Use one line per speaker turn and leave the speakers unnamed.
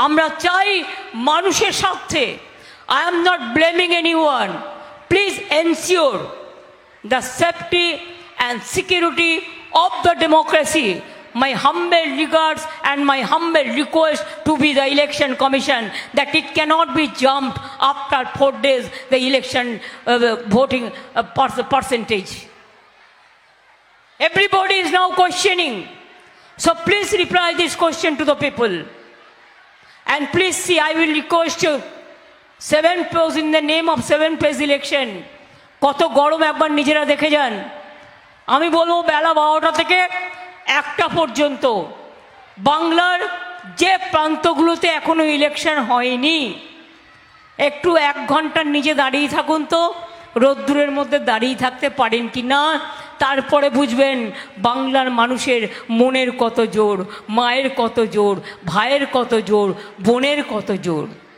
আমরা চাই মানুষের স্বার্থে। I am not blaming anyone. Please ensure the safety and security of the democracy. My humble regards and my humble request to be the election commission that it cannot be jumped after 4 days the election voting percentage. Everybody is now questioning. So please reply this question to the people. And please see, I will request you 7 page in the name of 7 page election. কত গরম একবার নিজেরা দেখে যান। আমি বলবো বেলা 12টা থেকে 1টা পর্যন্ত বাংলার যে প্রান্তগুলোতে এখনো ইলেকশন হয়নি একটু 1 ঘন্টার নিচে দাঁড়িয়ে থাকুন তো, রোদ্দুরের মধ্যে দাঁড়িয়ে থাকতে পারেন কি না, তারপরে বুঝবেন বাংলার মানুষের মনের কত জোর, মায়ের কত জোর, ভাইয়ের কত জোর, বোনের কত জোর।